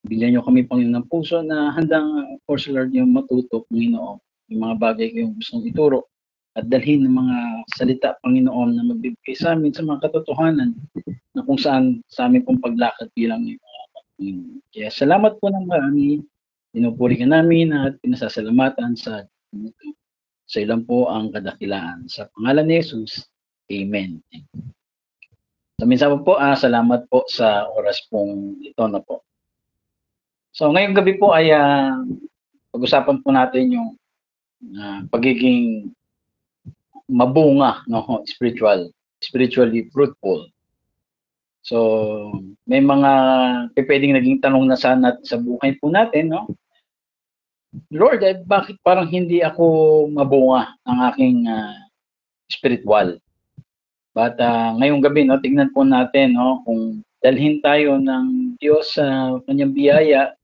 Bigyan niyo kami, Panginoon, ng puso na handang, of course, Lord, yung matuto, Panginoon, yung mga bagay kayong gustong ituro at dalhin ng mga salita, Panginoon, na magbibigay sa amin sa mga katotohanan na kung saan sa amin pong paglakad bilang iyong mga anak, Panginoon. Kaya salamat po ng marami, pinupuri ka namin at pinasasalamatan sa ilan po ang kadakilaan. Sa pangalan ni Jesus, Amen. So, minsan po, salamat po sa oras pong ito na po. So, ngayong gabi po ay pag-usapan po natin yung pagiging mabunga, no, spiritually fruitful. So, may mga pwedeng naging tanong na sana sa buhay po natin, no? Lord, bakit parang hindi ako mabunga ng aking spiritual? But ngayong gabi, no, tingnan po natin, no, kung dalhin tayo ng Diyos sa kanyang biyaya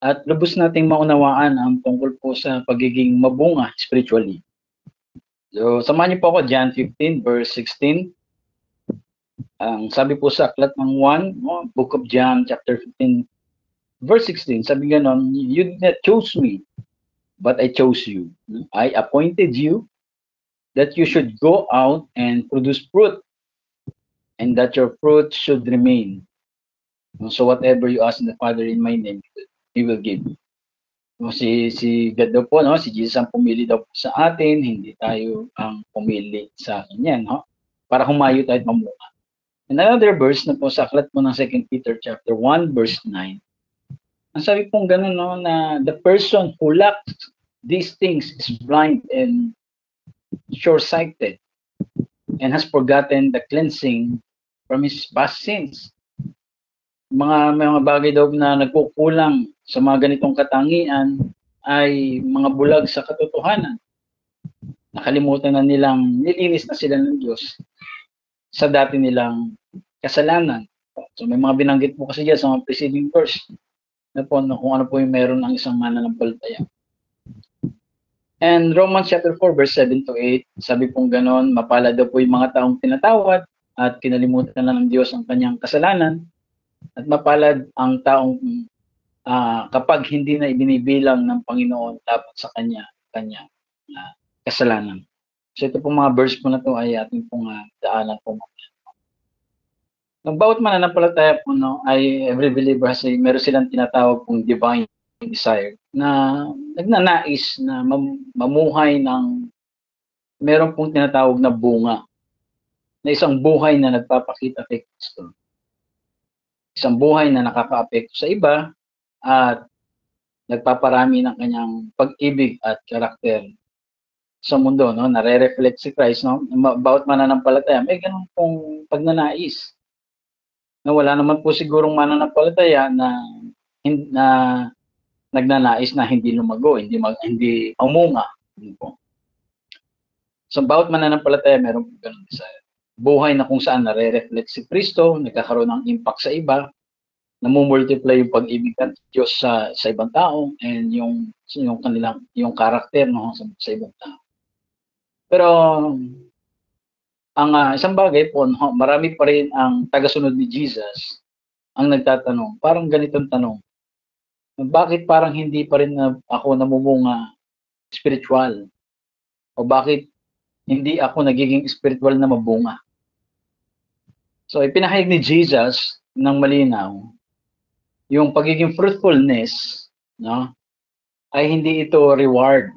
at lubos nating maunawaan ang tungkol po sa pagiging mabunga spiritually. So, samahan niyo po ako, John 15, verse 16. Ang sabi po sa aklat ng 1, no, Book of John, chapter 15, verse 16, sabi ganon, you did not choose me, but I chose you. I appointed you that you should go out and produce fruit, and that your fruit should remain. So whatever you ask the Father in my name, He will give you. Si God daw po, no, si Jesus ang pumili daw po sa atin, hindi tayo ang pumili sa Kanya, no? Para humayo tayo at mamunga. And another verse na po sa aklat po ng 2 Peter chapter 1, verse 9. Ang sabi pong ganun, no, na the person who lacks these things is blind and short-sighted and has forgotten the cleansing from his past sins. Mga bagay daw na nagkukulang sa mga ganitong katangian ay mga bulag sa katotohanan. Nakalimutan na nilang nilinis na sila ng Diyos sa dati nilang kasalanan. So may mga binanggit po kasi dyan sa mga preceding verse na po, na kung ano po yung meron ng isang mananampalataya. And Romans chapter 4 verse 7 to 8, sabi pong ganon, mapalad daw po yung mga taong tinatawad at kinalimutan na ng Diyos ang kanyang kasalanan, at mapalad ang taong kapag hindi na ibinibilang ng Panginoon dapat sa kanyang kasalanan. So ito pong mga verse po na to ay ating pong daanan po. Ng bawat mananampalataya po, no, ay every believer meron silang tinatawag pong divine desire na nagnanais na mamuhay ng meron pong tinatawag na bunga, na isang buhay na nagpapakita kay Kristo. Isang buhay na nakakaapekto sa iba at nagpaparami ng kanyang pag-ibig at karakter sa mundo, no? Nare-reflect si Christ, no? Bawat mananampalataya may ganun pong pagnanais. Na wala naman po sigurong mananampalataya na nagnanais na hindi lumago, hindi umunga. So bawat mananampalataya meron po ganun desire. Buhay na kung saan nare-reflect si Kristo, nagkakaroon ng impact sa iba, namumultiply yung pag-ibig ng Diyos sa ibang tao, and yung kanilang yung karakter, no, sa ibang tao. Pero ang isang bagay po, no, marami pa rin ang tagasunod ni Jesus ang nagtatanong, parang ganitong tanong, bakit parang hindi pa rin ako namumunga spiritual? O bakit hindi ako nagiging spiritual na mabunga? So ipinahayag ni Jesus ng malinaw, yung pagiging fruitfulness, no, ay hindi ito reward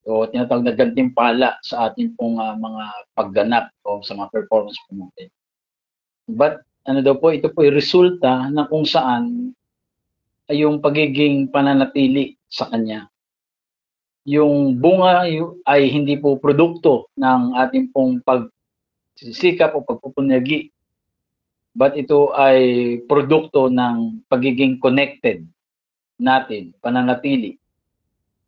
o tinatawag na gantimpala sa ating pong mga pagganap o sa mga performance po natin. But ano daw po, ito po ay resulta na kung saan ay yung pagiging pananatili sa Kanya. Yung bunga ay hindi po produkto ng ating pong pagsisikap o pagpupunyagi, but ito ay produkto ng pagiging connected natin, pananatili,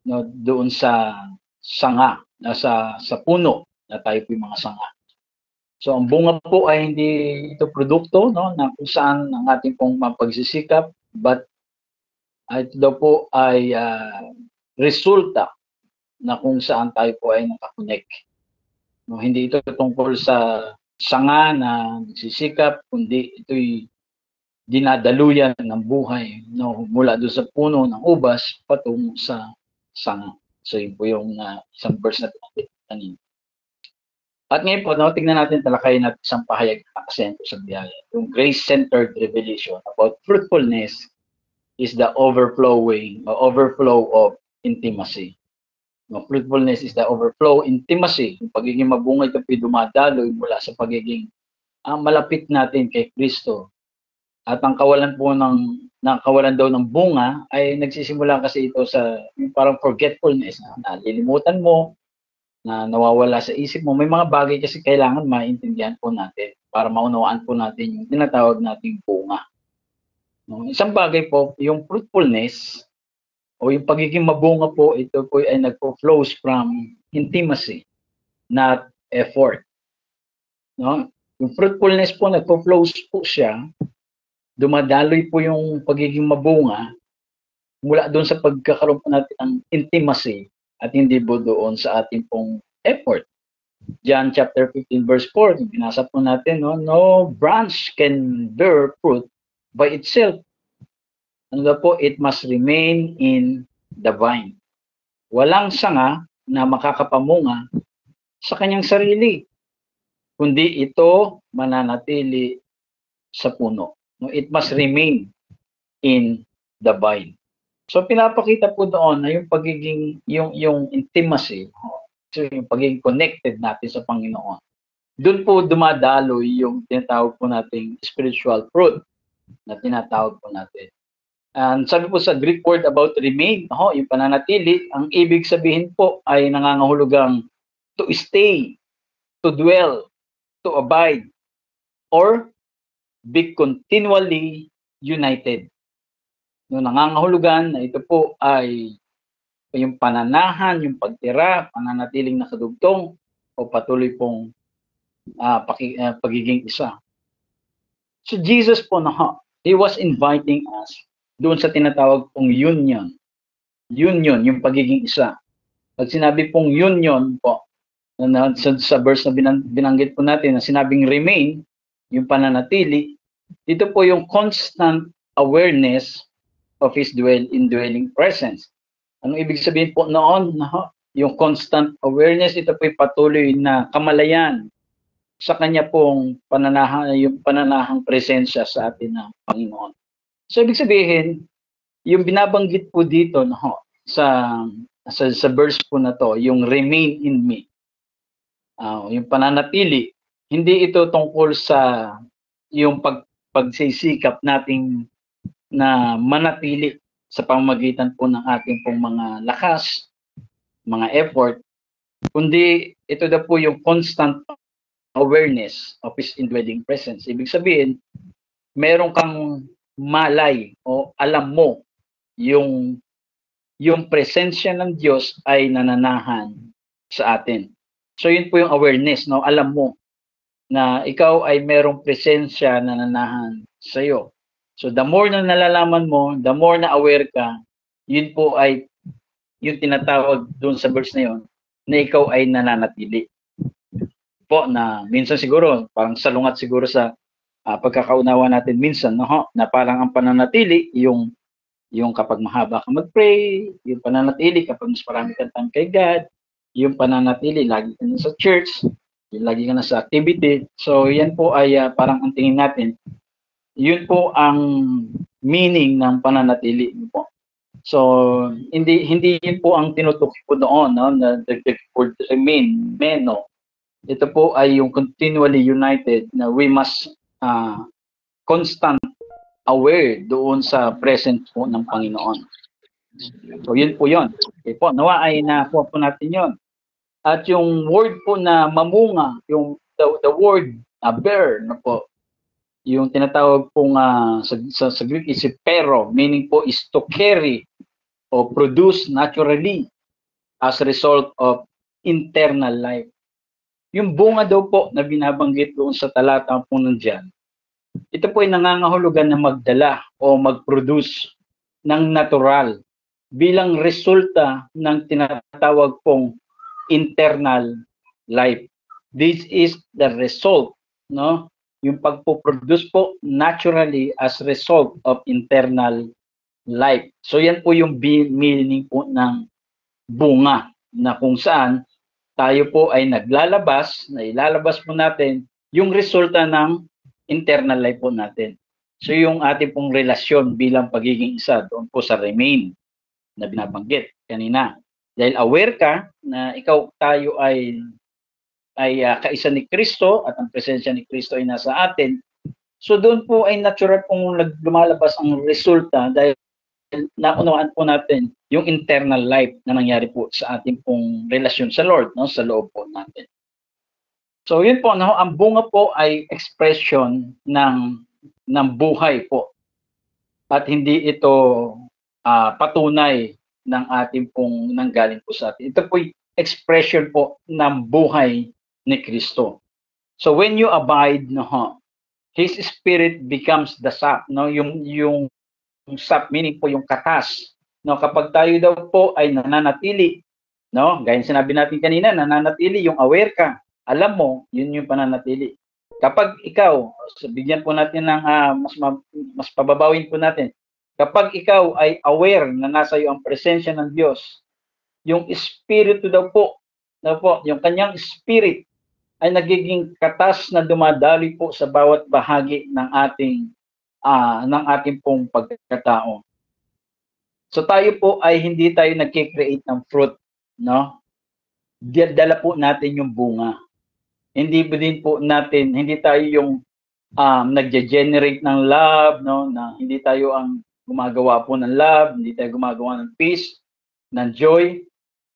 no, doon sa sanga, sa puno na tayo po yung mga sanga. So ang bunga po ay hindi ito produkto, no, na kung saan ang ating pong pagsisikap, but ito daw po ay resulta na kung saan tayo po ay nakakonect. No, hindi ito tungkol sa sanga na nagsisikap, kundi ito'y dinadaluyan ng buhay, no, mula doon sa puno ng ubas patungo sa sanga. So yun po yung isang verse na kanina. At ngayon po, no, tingnan natin, talakayin natin isang pahayag na akasento sa biyaya. Yung grace-centered revelation about fruitfulness is the overflow of intimacy. No, fruitfulness is the overflow intimacy. Yung pagiging mabungay kapag dumadaloy mula sa pagiging malapit natin kay Kristo. At ang kawalan po kawalan daw ng bunga ay nagsisimula kasi ito sa yung parang forgetfulness, na nalilimutan mo, na nawawala sa isip mo. May mga bagay kasi kailangan maintindihan po natin para maunawaan po natin yung tinatawag nating bunga. No? Isang bagay po, yung fruitfulness o yung pagiging mabunga po, ito po ay nagpo-flows from intimacy, not effort. No? Yung fruitfulness po, nagpo-flows po siya, dumadaloy po yung pagiging mabunga mula doon sa pagkakaroon po natin ng intimacy at hindi po doon sa ating pong effort. John chapter 15 verse 4, binasa po natin, no branch can bear fruit by itself. Ano po, it must remain in the vine. Walang sanga na makakapamunga sa kanyang sarili, kundi ito mananatili sa puno. No, it must remain in the vine. So pinapakita po doon na yung pagiging yung intimacy, so yung pagiging connected natin sa Panginoon. Doon po dumadaloy yung tinatawag po nating spiritual fruit na tinatawag po natin. And sabi po sa Greek word about remain, yung pananatili, ang ibig sabihin po ay nangangahulugang to stay, to dwell, to abide, or be continually united. No, nangangahulugan na ito po ay yung pananahan, yung pagtira, pananatiling nakadugtong, o patuloy pong pagiging isa. So Jesus po, He was inviting us doon sa tinatawag pong union. Union, yung pagiging isa. Pag sinabi pong union po, sa verse na binanggit po natin, na sinabing remain, yung pananatili, dito po yung constant awareness of His indwelling presence. Anong ibig sabihin po noon? Yung constant awareness, ito po yung patuloy na kamalayan sa Kanya pong yung pananahang presensya sa atin ng Panginoon. So ibig sabihin, yung binabanggit po dito sa verse po na to, yung remain in me, yung pananatili, hindi ito tungkol sa yung pagsisikap nating na manatili sa pamamagitan po ng ating pong mga lakas, mga effort, kundi ito daw po yung constant awareness of His indwelling presence. Ibig sabihin, meron kang malay o alam mo yung presensya ng Diyos ay nananahan sa atin. So yun po yung awareness, alam mo na ikaw ay merong presensya na nananahan sa iyo. So the more na nalalaman mo, the more na aware ka, yun po ay yung tinatawag doon sa verse na yun, na ikaw ay nananatili. Po na minsan siguro, parang salungat siguro sa pagkakaunawa natin minsan, na parang ang pananatili, yung kapag mahaba ka mag-pray, yung pananatili kapag mas marami kang time kay God, yung pananatili, lagi ka na sa church, lagi ka na sa activity. So yan po ay parang ang tingin natin, yun po ang meaning ng pananatili po. So hindi yun po ang tinutukoy po doon, na the word remain, meno. Ito po ay yung continually united, na we must constant aware doon sa presence po ng Panginoon. So yun po yun. Okay po, nawa ay nakuha po natin yun. At yung word po na mamunga, yung the word bear, po, yung tinatawag pong sa Greek is pero, meaning po is to carry o produce naturally as a result of internal life. Yung bunga daw po na binabanggit doon sa talata po nandiyan, ito po ay nangangahulugan na magdala o mag-produce ng natural bilang resulta ng tinatawag pong internal life. This is the result, yung pagpo-produce po naturally as result of internal life. So yan po yung meaning po ng bunga, na kung saan tayo po ay naglalabas, na ilalabas po natin yung resulta ng internal life po natin. So yung ating pong relasyon bilang pagiging isa doon po sa remain na binabanggit kanina. Dahil aware ka na tayo ay kaisa ni Kristo at ang presensya ni Kristo ay nasa atin. So doon po ay natural pong lumalabas ang resulta dahil naunawaan po natin yung internal life na nangyari po sa ating pong relasyon sa Lord, no, sa loob po natin. So yun po, no, ang bunga po ay expression ng buhay po. At hindi ito patunay ng ating pong nanggaling po sa atin. Ito po expression po ng buhay ni Kristo. So when you abide, no, His Spirit becomes the sap, no, yung sap meaning po yung katas, no, kapag tayo daw po ay nananatili, no, gaya sinabi natin kanina, nananatili yung aware ka, alam mo, yun yung pananatili. Kapag ikaw, so bigyan po natin ng mas pababawin po natin. Kapag ikaw ay aware na nasa iyo ang presensya ng Diyos, yung espiritu daw po, yung kanyang spirit ay nagiging katas na dumadaloy po sa bawat bahagi ng ating pong pagkatao. So tayo po ay hindi tayo nagki-create ng fruit, no? Dala po natin yung bunga. Hindi tayo yung nagge-generate ng love, no? Na hindi tayo ang gumagawa po ng love, hindi tayo gumagawa ng peace, ng joy,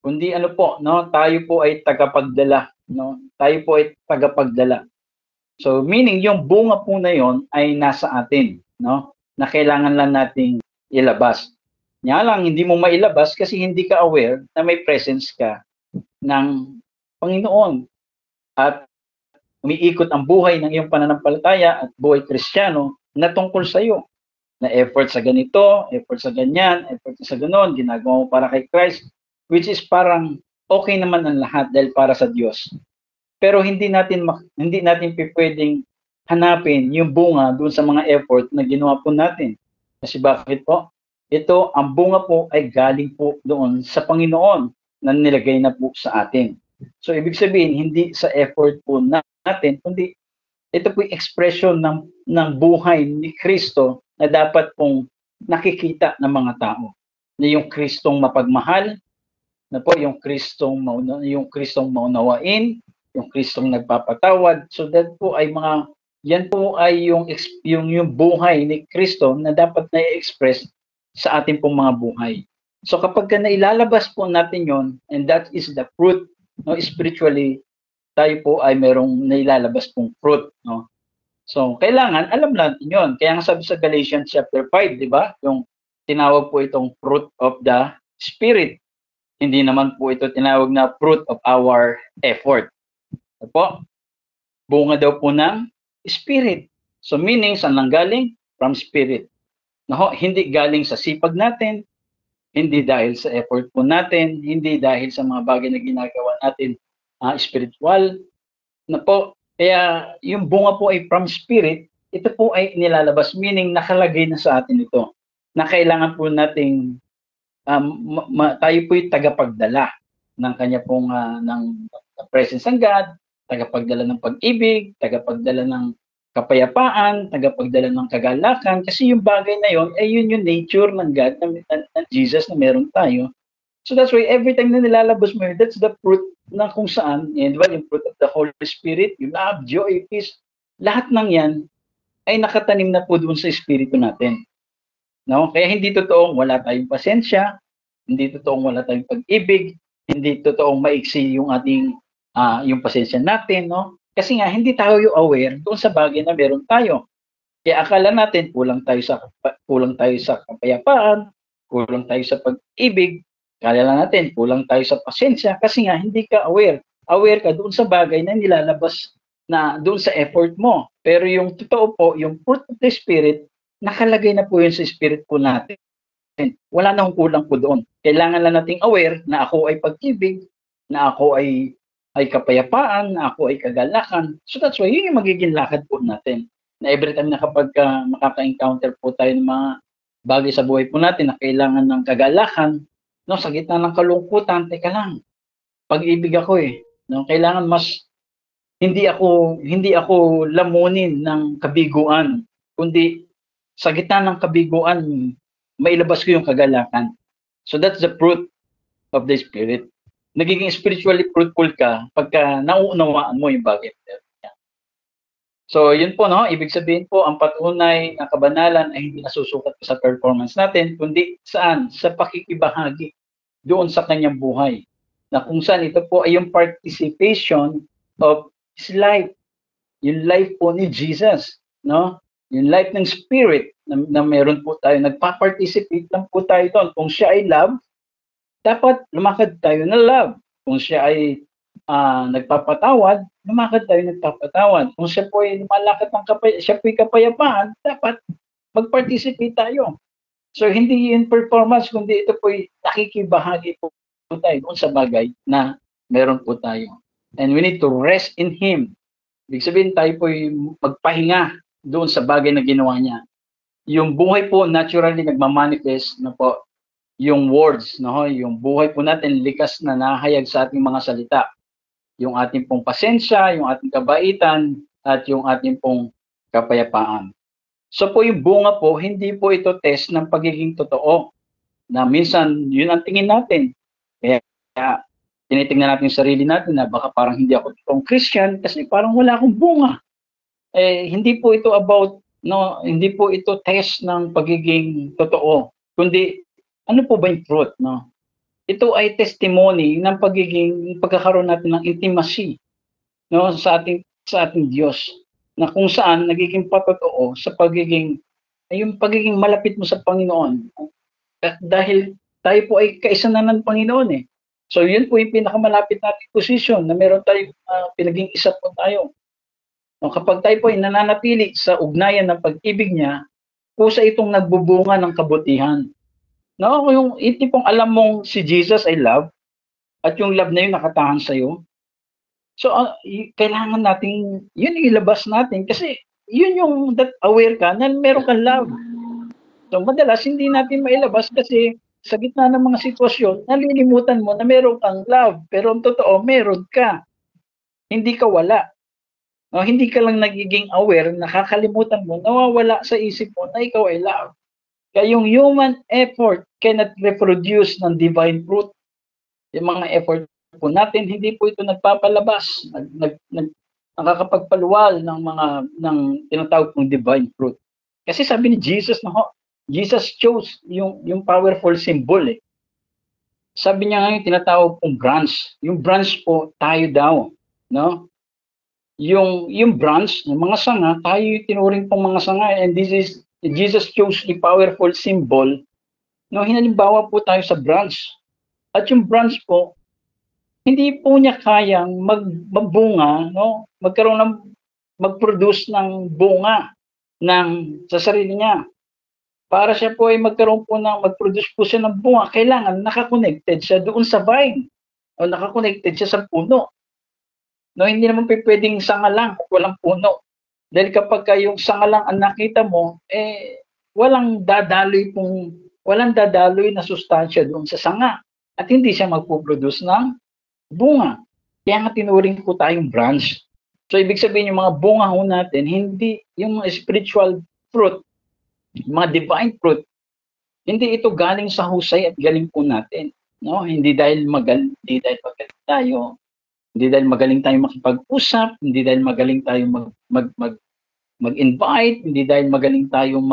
kundi ano po, no? Tayo po ay tagapagdala, no? Tayo po ay tagapagdala. So meaning yung bunga po na yon ay nasa atin, no? Na kailangan lang nating ilabas. Nga lang hindi mo mailabas kasi hindi ka aware na may presence ka ng Panginoon. At umiikot ang buhay ng iyong pananampalataya at buhay Kristiyano na tungkol sa iyo. Na effort sa ganito, effort sa ganyan, effort sa ganon, ginagawa mo para kay Christ, which is parang okay naman ang lahat dahil para sa Diyos. Pero hindi natin pwedeng hanapin yung bunga doon sa mga effort na ginawa po natin. Kasi bakit po? Ito, ang bunga po ay galing po doon sa Panginoon na nilagay na po sa atin. So, ibig sabihin, hindi sa effort po natin, kundi ito po yung expression ng buhay ni Kristo na dapat pong nakikita ng mga tao. Na yung Kristong mapagmahal, na po yung Kristong maunawain, yung Kristong nagpapatawad. So that po ay yan po ay yung buhay ni Kristo na dapat na i-express sa ating pong mga buhay. So kapag nailalabas po natin yon, and that is the fruit, no, spiritually, tayo po ay merong nailalabas pong fruit, no. So kailangan alam natin yon. Kaya nga sabi sa Galatians chapter 5, di ba? Yung tinawag po itong fruit of the Spirit. Hindi naman po ito tinawag na fruit of our effort. Po, bunga daw po ng Spirit. So meaning, saan lang galing? From Spirit. No, hindi galing sa sipag natin, hindi dahil sa effort po natin, hindi dahil sa mga bagay na ginagawa natin spiritual. Na po, kaya yung bunga po ay from Spirit, ito po ay nilalabas, meaning nakalagay na sa atin ito. Na kailangan po nating tayo po yung tagapagdala ng kanya pong ng presence ng God, tagapagdala ng pag-ibig, tagapagdala ng kapayapaan, tagapagdala ng kagalakan, kasi yung bagay na yon ay yun yung nature ng God, ng Jesus na meron tayo. So that's why every time na nilalabas mo, that's the fruit na kung saan, and well, yung fruit of the Holy Spirit, yung love, joy, peace, lahat ng yan ay nakatanim na po doon sa espiritu natin. No? Kaya hindi totoong wala tayong pasensya, hindi totoong wala tayong pag-ibig, hindi totoong maiksi yung ating yung pasensya natin, no? Kasi nga hindi tayo aware doon sa bagay na meron tayo. Kaya akala natin kulang tayo sa kapayapaan, kulang tayo sa pag-ibig, akala lang natin kulang tayo sa pasensya kasi nga hindi ka aware. Aware ka doon sa bagay na nilalabas na doon sa effort mo. Pero yung totoo po, yung fruit of the Spirit, nakalagay na po yun sa spirit po natin. Wala na akong kulang po doon. Kailangan lang nating aware na ako ay pag-ibig, na ako ay ay kapayapaan, ako ay kagalakan. So that's why, yun yung magiging lakad po natin. Na every time na kapag makaka-encounter po tayo ng mga bagay sa buhay po natin na kailangan ng kagalakan, no, sa gitna ng kalungkutan, teka lang, pag-ibig ako eh. No, kailangan mas hindi ako lamunin ng kabiguan, kundi sa gitna ng kabiguan, mailabas ko yung kagalakan. So that's the fruit of the Spirit. Nagiging spiritually fruitful ka pagka nauunawaan mo yung bagay. So, yun po, no? Ibig sabihin po, ang patunay na kabanalan ay hindi nasusukat sa performance natin, kundi saan? Sa pakikibahagi doon sa kanyang buhay. Na kung saan ito po ay yung participation of His life. Yung life po ni Jesus, no? Yung life ng Spirit na meron po tayo. Nagpa-participate lang po tayo doon. Kung siya ay love, dapat lumakad tayo na love. Kung siya ay nagpapatawad, lumakad tayo nagpapatawad. Kung siya po ay lumalakad ng siya po ay kapayapaan, dapat mag-participate tayo. So, hindi yun performance, kundi ito po ay nakikibahagi po tayo doon sa bagay na meron po tayo. And we need to rest in Him. Ibig sabihin, tayo po ay magpahinga doon sa bagay na ginawa niya. Yung buhay po, naturally, nagmamanifest na po yung words, no? Yung buhay po natin, likas na nahayag sa ating mga salita. Yung ating pong pasensya, yung ating kabaitan, at yung ating pong kapayapaan. So po yung bunga po, hindi po ito test ng pagiging totoo. Na minsan, yun ang tingin natin. Kaya tinitingnan natin yung sarili natin na baka parang hindi ako totoong Christian kasi parang wala akong bunga. Hindi po ito about, no, hindi po ito test ng pagiging totoo. Kundi, ano po ba yung truth, no? Ito ay testimony ng pagkakaroon natin ng intimacy, no, sa ating Diyos, na kung saan nagiging patotoo sa yung pagiging malapit mo sa Panginoon. At dahil tayo po ay kaisa na ng Panginoon eh. So yun po yung pinakamalapit nating position na meron tayong pinaging isa po tayo. No, kapag tayo po ay nananatili sa ugnayan ng pag-ibig niya, kusa itong nagbubunga ng kabutihan. No, yung tipong alam mong si Jesus ay love at yung love na yun nakatahan sa iyo. So kailangan nating yun ilabas natin kasi yun yung that aware ka na meron kang love. So madalas hindi natin mailabas kasi sa gitna ng mga sitwasyon, nalilimutan mo na meron kang love, pero ang totoo meron ka. Hindi ka wala. No, hindi ka lang nagiging aware, nakakalimutan mo, nawawala sa isip mo na ikaw ay love. Kaya yung human effort cannot reproduce ng divine fruit. Yung mga effort po natin, hindi po ito nagpapalabas, nakakapagpaluwal ng tinatawag pong divine fruit. Kasi sabi ni Jesus, no, Jesus chose yung powerful symbol eh. Sabi niya ngayon, tinatawag pong branch. Yung branch po, tayo daw, no? Yung branch, yung mga sanga, tayo yung tinuring pong mga sanga, and this is Jesus chose a powerful symbol. No, hinalimbawa po tayo sa branch. At yung branch po, hindi po niya kayang magbunga, no? Mag-produce ng bunga sa sarili niya. Para siya po ay mag-produce po siya ng bunga, kailangan naka-connected siya doon sa vine o naka-connected siya sa puno. No, hindi naman pwedeng sanga lang at walang puno. Dahil kapag yung sanga lang ang nakita mo, walang dadaloy na sustansya doon sa sanga at hindi siya magpo-produce ng bunga. Kaya nga tinuring ko tayong branch. So ibig sabihin yung mga bunga ho natin, hindi yung mga spiritual fruit, mga divine fruit, hindi ito galing sa husay at galing po natin. No, hindi dahil magaling tayo, hindi dahil magaling tayong makipag-usap, hindi dahil magaling tayong mag-invite, hindi dahil magaling tayong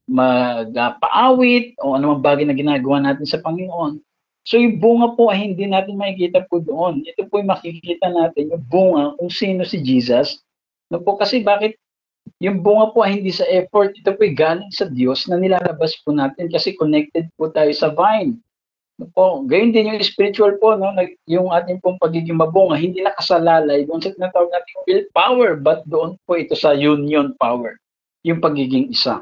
magpaawit o anumang bagay na ginagawa natin sa Panginoon. So yung bunga po ay hindi natin makikita po doon. Ito po yung makikita natin, yung bunga kung sino si Jesus. No po, kasi bakit yung bunga po ay hindi sa effort, ito po ay galing sa Diyos na nilalabas po natin kasi connected po tayo sa vine. Po, gayon din yung spiritual po, no, yung ating pong pagiging mabunga, hindi nakasalalay doon sa tinatawag natin willpower, but doon po ito sa union power, yung pagiging isa.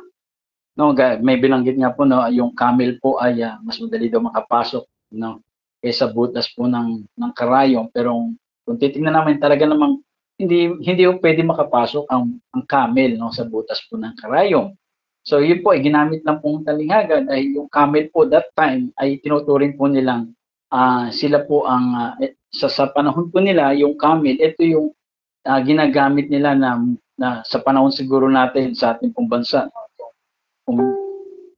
No, may binanggit nga po, no, yung camel po ay mas madali daw makapasok, no, kaysa butas po ng karayom, pero Kung titingnan namin talaga namang hindi po pwede makapasok ang camel, no, sa butas po ng karayom. So yun po ay ginamit lang pong talinghaga dahil yung camel po that time ay tinuturing po nilang sila po ang sa panahon po nila yung camel, ito yung ginagamit nila na sa panahon siguro natin sa ating pong bansa, no? Kung,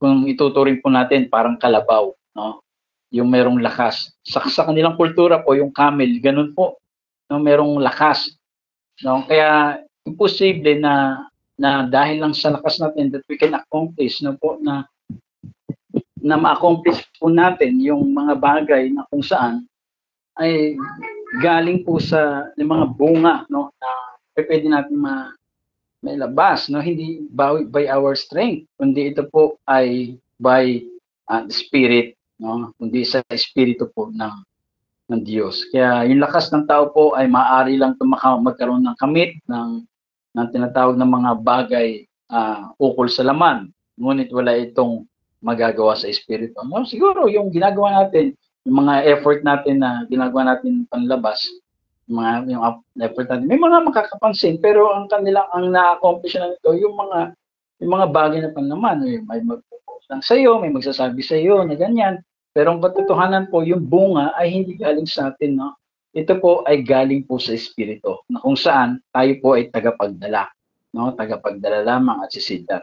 kung ituturing po natin parang kalabaw, no? Yung merong lakas. Sa kanilang kultura po, yung camel, ganun po, no? Merong lakas, no? Kaya imposible na dahil lang sa lakas natin that we can accomplish, no po, na ma-accomplish po natin yung mga bagay na kung saan ay galing po sa mga bunga, no, na pwede natin mailabas, no, hindi by our strength, kundi ito po ay by spirit, no, kundi sa espiritu po ng Diyos. Kaya yung lakas ng tao po ay maaari lang magkaroon ng kamit ng tinatawag ng mga bagay ukol sa laman, ngunit wala itong magagawa sa espiritu. No, siguro yung ginagawa natin, yung mga effort natin na ginagawa natin panlabas, yung effort natin, may mga makakapansin, pero ang na-accomplish na nito, yung mga bagay na panlaman, may magpo-post lang sa'yo, may magsasabi sa'yo na ganyan, pero ang katotohanan po, yung bunga ay hindi galing sa atin, no? Ito po ay galing po sa espiritu, na kung saan tayo po ay tagapagdala, no? Tagapagdala lamang at sisidlat.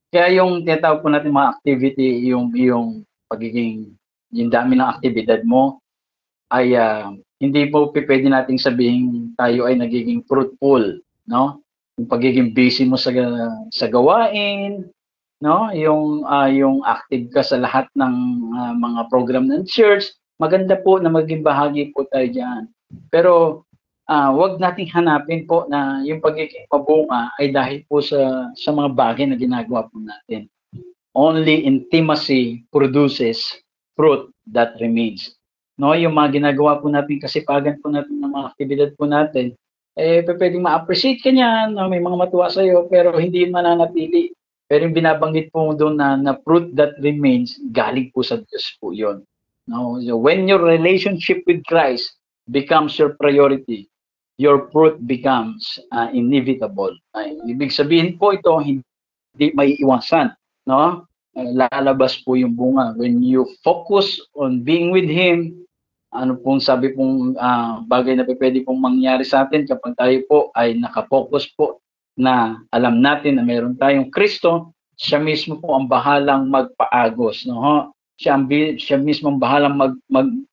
Kaya yung tinatawag po natin mga activity, yung pagiging, yung dami ng aktibidad mo, ay hindi po pwede nating sabihin tayo ay nagiging fruitful, no? Yung pagiging busy mo sa gawain, no? Yung active ka sa lahat ng mga program ng church, maganda po na maging bahagi po tayo diyan. Pero wag nating hanapin po na yung pagiging mabunga ay dahil po sa mga bagay na ginagawa po natin. Only intimacy produces fruit that remains. No, yung mga ginagawa po natin, kasipagan po natin ng mga aktibidad po natin, pwedeng ma-appreciate ka niyan, no? May mga matuwa sa'yo, pero hindi yun mananatili. Pero yung binabanggit po doon na fruit that remains, galing po sa Diyos po yun. No? So when your relationship with Christ becomes your priority, your fruit becomes inevitable. Ibig sabihin po ito, hindi may iwasan. No? Lalabas po yung bunga. When you focus on being with Him, ano pong sabi pong bagay na pwede pong mangyari sa atin kapag tayo po ay nakapokus po na alam natin na meron tayong Kristo, siya mismo po ang bahalang magpaagos, no? Siya mismo ang bahalang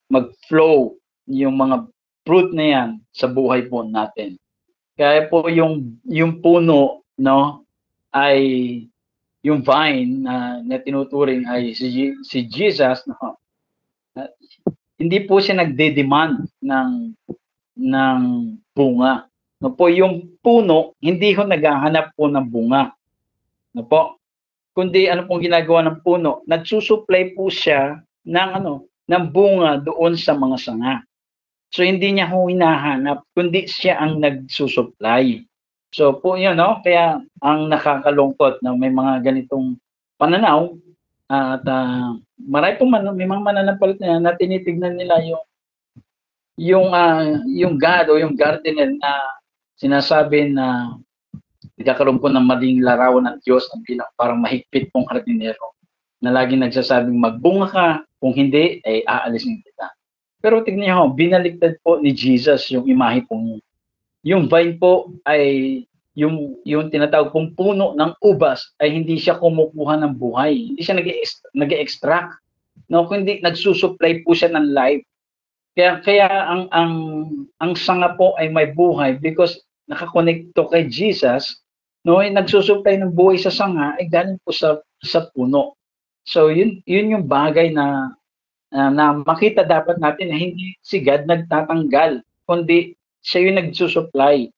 mag-flow yung mga fruit na yan sa buhay po natin. Kaya po yung puno, no, ay yung vine na tinuturing ay si Jesus, no? Hindi po siya nagde-demand ng bunga. No po, yung puno hindi ho naghahanap po ng bunga. No po. Kundi ano pong ginagawa ng puno? Nagsusupply po siya ng bunga doon sa mga sanga. So hindi niya ho hinahanap, kundi siya ang nagsusupply. So po 'yun, no? Kaya ang nakakalungkot na may mga ganitong pananaw at marami pong may mga mananampalataya na tinitignan nila yung God o yung gardener na sinasabi na nagkakaroon po ng maling larawan ng Diyos na bilang parang mahigpit pong hardinero na laging nagsasabing magbunga ka, kung hindi ay aalisin kita. Pero tignan niyo, binaliktad po ni Jesus yung imahe pong yung vine po ay yung tinatawag pong puno ng ubas ay hindi siya kumukuha ng buhay. Hindi siya nag-extract. No, kundi nagsusupply po siya ng life. Kaya ang sanga po ay may buhay because nakakonekto kay Jesus, no, ay nagsusupply ng buhay sa sanga ay galing po sa puno. So yun yung bagay na makita dapat natin na hindi si God nagtatanggal, kundi siya yung nagsusupply.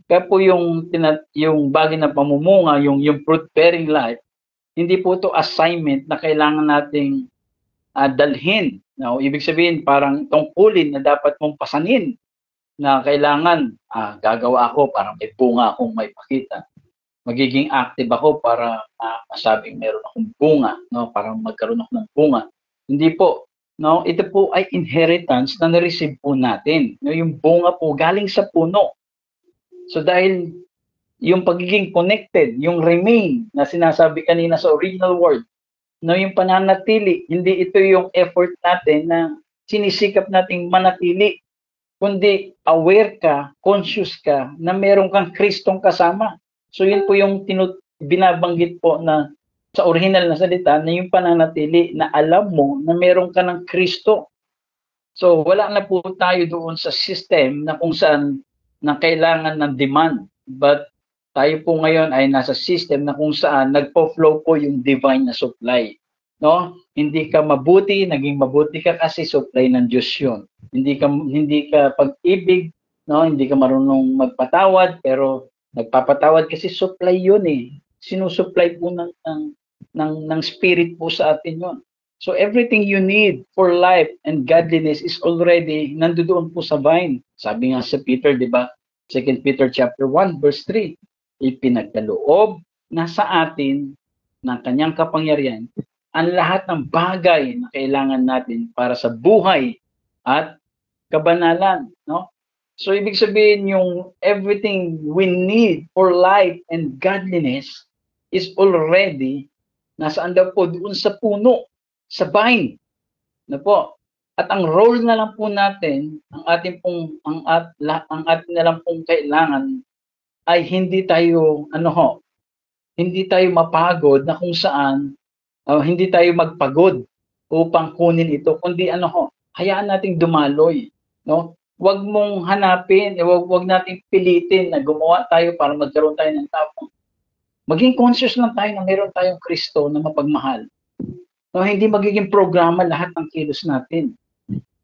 Kaya po yung bagay na pamumunga, yung fruit-bearing life, hindi po ito assignment na kailangan nating dalhin. No? Ibig sabihin, parang tungkulin na dapat mong pasanin na kailangan gagawa ako para may bunga akong may pakita. Magiging active ako para masabing meron akong bunga, no? Para magkaroon ako ng bunga. Hindi po. no? Ito po ay inheritance na na-receive po natin. No, yung bunga po galing sa puno. So dahil yung pagiging connected, yung remain na sinasabi kanina sa original word, no, yung pananatili, hindi ito yung effort natin na sinisikap nating manatili, kundi aware ka, conscious ka na meron kang Kristong kasama. So yun po yung binabanggit po na sa original na salita na yung pananatili na alam mo na meron ka ng Kristo. So wala na po tayo doon sa system na kung saan na kailangan ng demand. But tayo po ngayon ay nasa system na kung saan nagpo-flow po yung divine na supply. No? Hindi ka mabuti, naging mabuti ka kasi supply ng Diyos 'yun. Hindi ka pag-ibig, no? Hindi ka marunong magpatawad pero nagpapatawad kasi supply 'yun eh. Sinusupply po ng spirit po sa atin 'yun. So everything you need for life and godliness is already nandoon po sa vine. Sabi nga sa Peter, 'di ba? 2 Peter chapter 1 verse 3, ipinagkaloob na sa atin ng kanyang kapangyarihan ang lahat ng bagay na kailangan natin para sa buhay at kabanalan, no? So ibig sabihin yung everything we need for life and godliness is already nasaan daw po doon sa puno, sa vine, na po. At ang role na lang po natin, ang ating na lang pong kailangan ay hindi tayo mapagod na kung saan hindi tayo magpagod upang kunin ito, kundi hayaan nating dumaloy, no? Huwag mong hanapin, wag nating pilitin na gumawa tayo para magkaroon tayo ng tapang. Maging conscious lang tayo na meron tayong Kristo na mapagmahal. No, hindi magiging programa lahat ng kilos natin.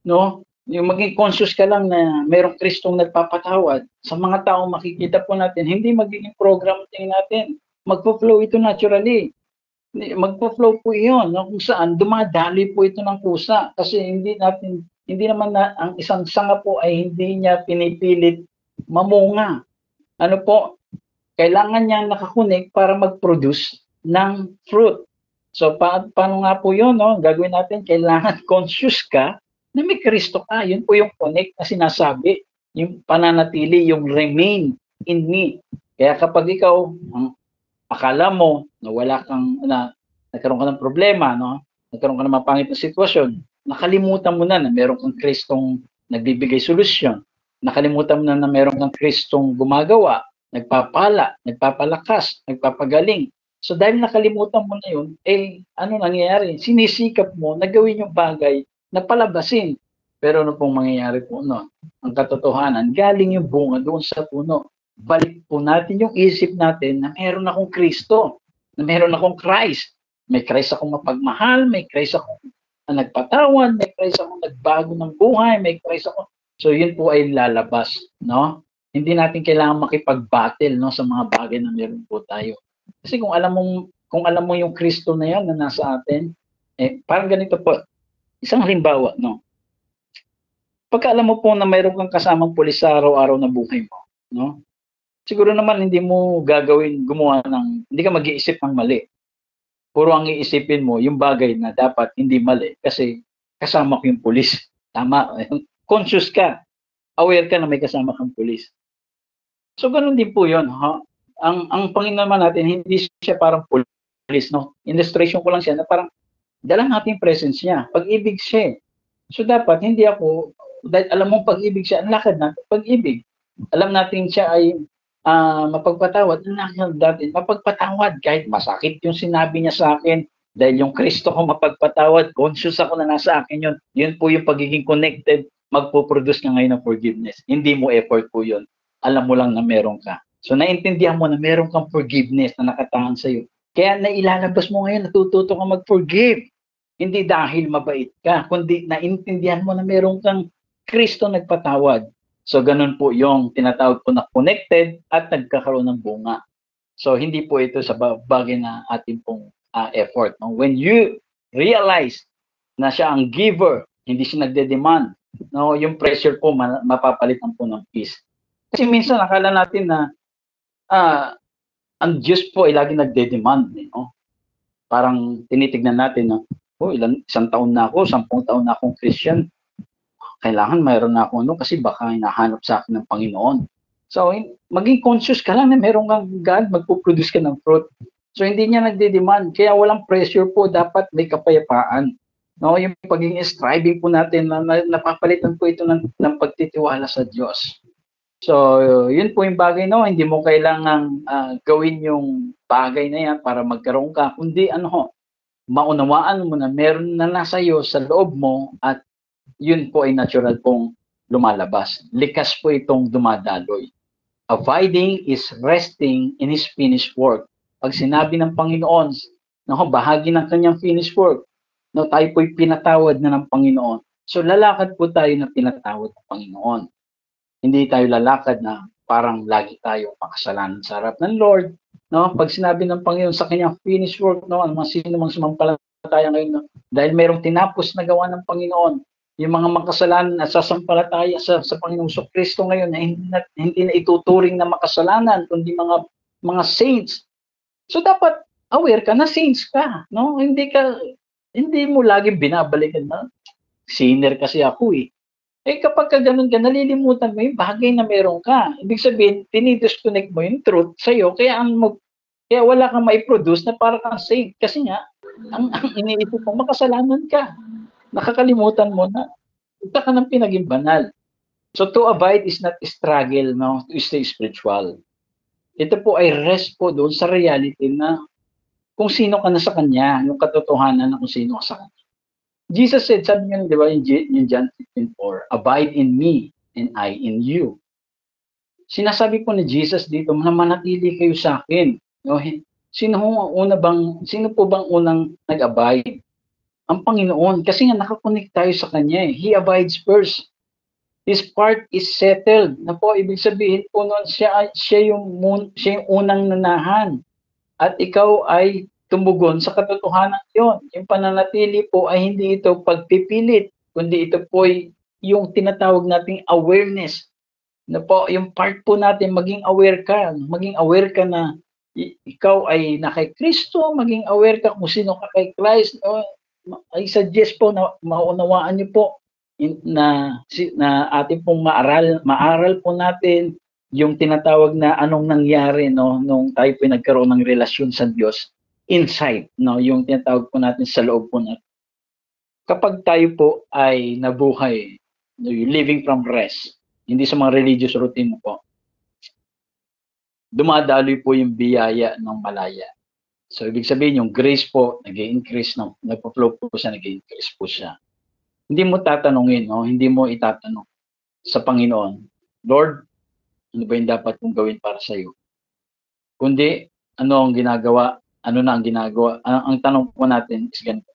No? Yung maging conscious ka lang na merong Kristong nagpapatawad sa mga taong makikita po natin, hindi magiging program tingin natin. Magpo-flow ito naturally. Magpo-flow po iyon, no? Kung saan dumadali po ito ng kusa kasi hindi naman na ang isang sanga po ay hindi niya pinipilit mamunga. Ano po? Kailangan niya nakakunik para mag-produce ng fruit. So paano nga po 'yun, no? Gagawin natin, kailangan conscious ka na may Kristo ka. 'Yun po yung connect na sinasabi, yung pananatili, yung remain in me. Kaya kapag ikaw akala mo na nagkaroon ka ng problema, no? Nagkaroon ka ng mapangit na sitwasyon, nakalimutan mo na meron kang Kristong nagbibigay solusyon. Nakalimutan mo na meron kang Kristong gumagawa, nagpapala, nagpapalakas, nagpapagaling. So dahil nakalimutan mo na yun, ano nangyayari? Sinisikap mo na gawin yung bagay na palabasin. Pero ano pong mangyayari po noon? Ang katotohanan, galing yung bunga doon sa puno. Balik po natin yung isip natin na meron akong Kristo, na meron akong Christ. May Christ akong mapagmahal, may Christ akong nagpatawad, may Christ akong nagbago ng buhay, may Christ akong... So yun po ay lalabas, no? Hindi natin kailangan makipag-battle, no, sa mga bagay na meron po tayo. Kasi kung alam mo yung Kristo na yan na nasa atin, parang ganito po. Isang halimbawa, no? Pagka alam mo po na mayroon kang kasamang pulis sa araw-araw na buhay mo, no? Siguro naman hindi ka mag-iisip ng mali. Puro ang iisipin mo yung bagay na dapat hindi mali kasi kasama ko yung pulis. Tama. Conscious ka. Aware ka na may kasama kang pulis. So ganun din po 'yon, ha. Ang Panginoon naman natin hindi siya parang pulis, no. Illustration ko lang siya na parang dala natin yung presence niya. Pag-ibig siya. So dapat hindi ako dahil alam mong pag-ibig siya, ang lakad natin pag-ibig. Alam natin siya ay mapagpatawad, ang lakad natin mapagpatawad kahit masakit yung sinabi niya sa akin. Dahil yung Kristo ko mapagpatawad, conscious ako na nasa akin yun. Yun po yung pagiging connected, magpo-produce ka ngayon ng forgiveness. Hindi mo effort po yun. Alam mo lang na meron ka. So naintindihan mo na meron kang forgiveness na nakatahan sa'yo. Kaya nailalabas mo ngayon, natututo ka mag-forgive. Hindi dahil mabait ka, kundi naintindihan mo na meron kang Kristo nagpatawad. So ganun po yung tinatawag ko na connected at nagkakaroon ng bunga. So hindi po ito sa bagay na ating pong effort. No? When you realize na siya ang giver, hindi siya nagde-demand, no? Yung pressure po mapapalitan po ng peace. Kasi minsan akala natin na ang Diyos po ay lagi nagde-demand. No? Parang tinitignan natin, no? isang taon na ako, 10 taon na akong Christian. Kailangan mayroon na ako kasi baka hinahanap sa akin ng Panginoon. So, maging conscious ka lang na meron kang God, magpo-produce ka ng fruit. So, hindi niya nagde-demand. Kaya walang pressure po, dapat may kapayapaan. No, yung pagiging striving po natin, napapalitan po ito ng pagtitiwala sa Diyos. So, yun po yung bagay, no, hindi mo kailangang gawin yung bagay na yan para magkaroon ka, kundi maunawaan mo na meron na nasa iyo sa loob mo at yun po ay natural pong lumalabas. Likas po itong dumadaloy. Abiding is resting in His finished work. Pag sinabi ng Panginoon, bahagi ng kanyang finished work, tayo po'y pinatawad na ng Panginoon. So lalakad po tayo na pinatawad ng Panginoon. Hindi tayo lalakad na parang lagi tayo makasalanan sa harap ng Lord. Pag sinabi ng Panginoon sa kanyang finished work, sino mang sumampalataya ngayon, dahil mayroong tinapos na gawa ng Panginoon, yung mga makasalanan at sasampalataya sa Panginoong Kristo ngayon na hindi na ituturing na makasalanan kundi mga saints. So dapat aware ka na saints ka, no? Hindi mo lagi binabalikan na sinner kasi ako eh. Kapag ganun ka, nalilimutan mo yung bagay na meron ka. Ibig sabihin, tinidisconnect mo yung truth sa'yo, kaya wala kang mai-produce na para kang saint. Kasi nga, ang iniisip mo, makasalanan ka. Nakakalimutan mo na ito ka ng pinaging banal. So to abide is not a struggle, no, to stay spiritual. Ito po ay rest po doon sa reality na kung sino ka na sa Kanya, yung katotohanan na kung sino ka sa Kanya. Jesus said, sabi niya, di ba, in John 15:4, abide in me and I in you. Sinasabi po ni Jesus dito na manatili kayo sa akin. No? Sino po bang unang nag-abide? Ang Panginoon, kasi nga nakakonect tayo sa Kanya eh. He abides first. His part is settled. Na po, ibig sabihin po noon, siya yung unang nanahan. At ikaw ay tumugon sa katotohanan yon. Yung pananatili po ay hindi ito pagpipilit, kundi ito po ay yung tinatawag nating awareness. Na po, yung part po natin, maging aware ka na ikaw ay na kay Kristo, maging aware ka kung sino ka kay Christ. I suggest po na maunawaan niyo po na ating pong maaral po natin yung tinatawag na anong nangyari nung tayo po nagkaroon ng relasyon sa Diyos inside, yung tinatawag po natin sa loob po natin. Kapag tayo po ay nabuhay, living from rest, hindi sa mga religious routine po, dumadaloy po yung biyaya ng malaya. So, ibig sabihin, yung grace po, nag-i-increase, nagpo-flow po siya, nag-i-increase po siya. Hindi mo tatanungin, hindi mo itatanong sa Panginoon, Lord, ano ba yung dapat kong gawin para sa iyo? Kundi, ano ang ginagawa? Ano na ang ginagawa? Ang tanong po natin is ganito.